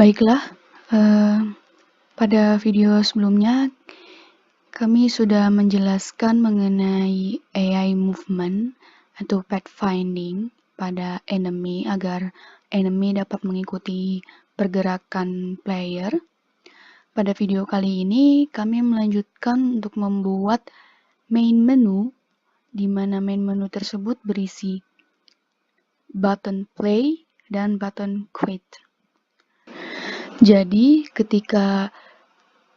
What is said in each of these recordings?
Baiklah, pada video sebelumnya kami sudah menjelaskan mengenai AI movement atau pathfinding pada enemy agar enemy dapat mengikuti pergerakan player. Pada video kali ini kami melanjutkan untuk membuat main menu, di mana main menu tersebut berisi button play dan button quit. Jadi, ketika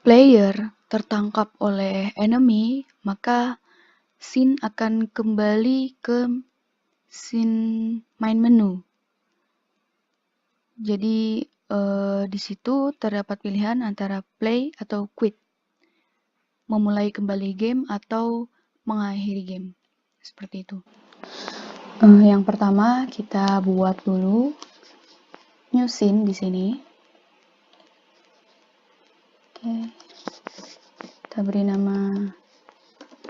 player tertangkap oleh enemy, maka scene akan kembali ke scene main menu. Jadi, di situ terdapat pilihan antara play atau quit, memulai kembali game atau mengakhiri game, seperti itu. Yang pertama kita buat dulu new scene di sini. Oke. Kita beri nama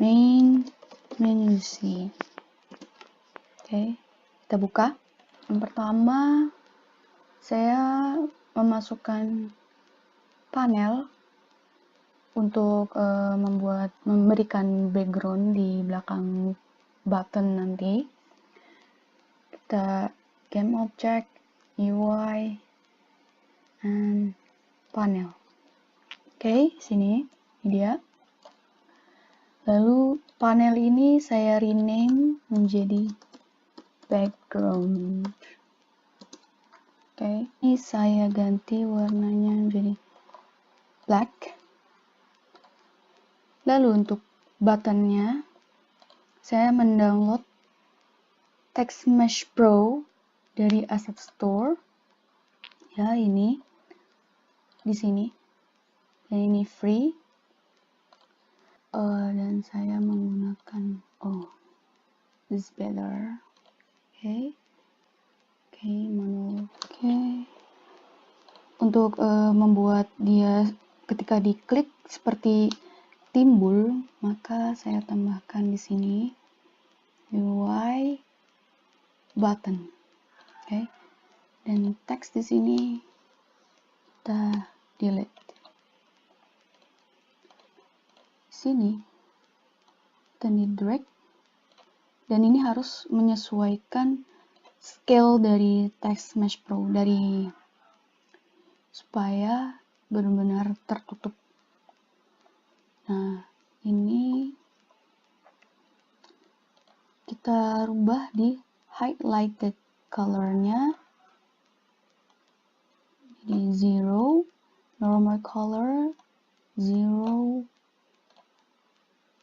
main menu scene. Oke, kita buka. Yang pertama, saya memasukkan panel untuk memberikan background di belakang button nanti. Kita game object, UI, and panel. Oke, sini dia. Lalu panel ini saya rename menjadi background. Oke, ini saya ganti warnanya menjadi black. Lalu untuk buttonnya, saya mendownload TextMesh Pro dari Asset Store. Ya, ini di sini. Dan ini free. Dan saya menggunakan this better. Oke, manual. Untuk membuat dia ketika diklik seperti timbul, maka saya tambahkan di sini UI button. Dan teks di sini kita delete. Sini kita di drag, dan ini harus menyesuaikan scale dari TextMesh Pro supaya benar-benar tertutup. Nah, ini kita rubah di highlighted color-nya jadi 0, normal color 0,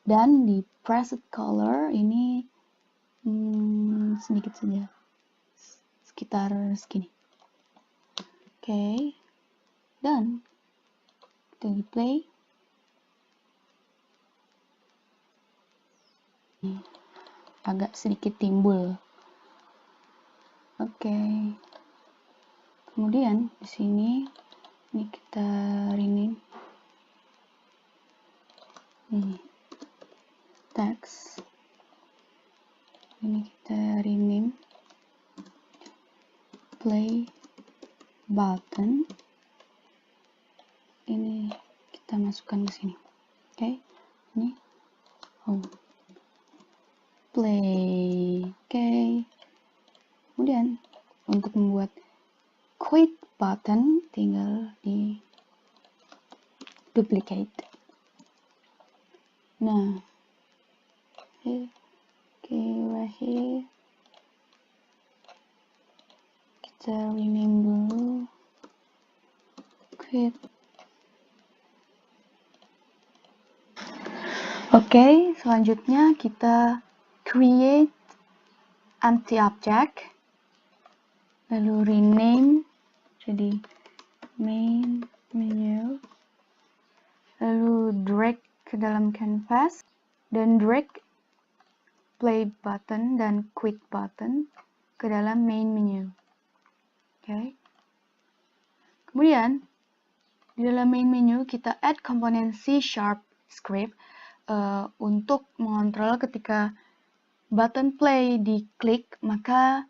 dan di preset color ini sedikit saja, sekitar segini. Oke, dan kita di play. Agak sedikit timbul. Oke. Kemudian di sini ini kita rename text. Ini kita rename play button. Ini kita masukkan ke sini. Oke. Ini play. Oke. Kemudian untuk membuat quit button tinggal di duplicate. Nah, right here kita rename dulu quit. Oke, selanjutnya kita create empty object, lalu rename jadi main menu, lalu drag ke dalam canvas dan drag play button dan quit button ke dalam main menu. Oke. Kemudian di dalam main menu kita add komponen C# script untuk mengontrol ketika button play diklik, maka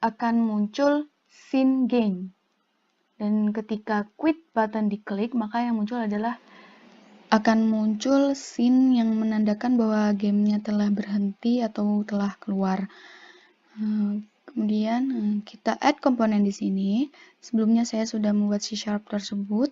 akan muncul scene game Dan ketika quit button diklik, maka yang muncul adalah akan muncul scene yang menandakan bahwa gamenya telah berhenti atau telah keluar. Kemudian kita add komponen di sini. Sebelumnya saya sudah membuat C# tersebut.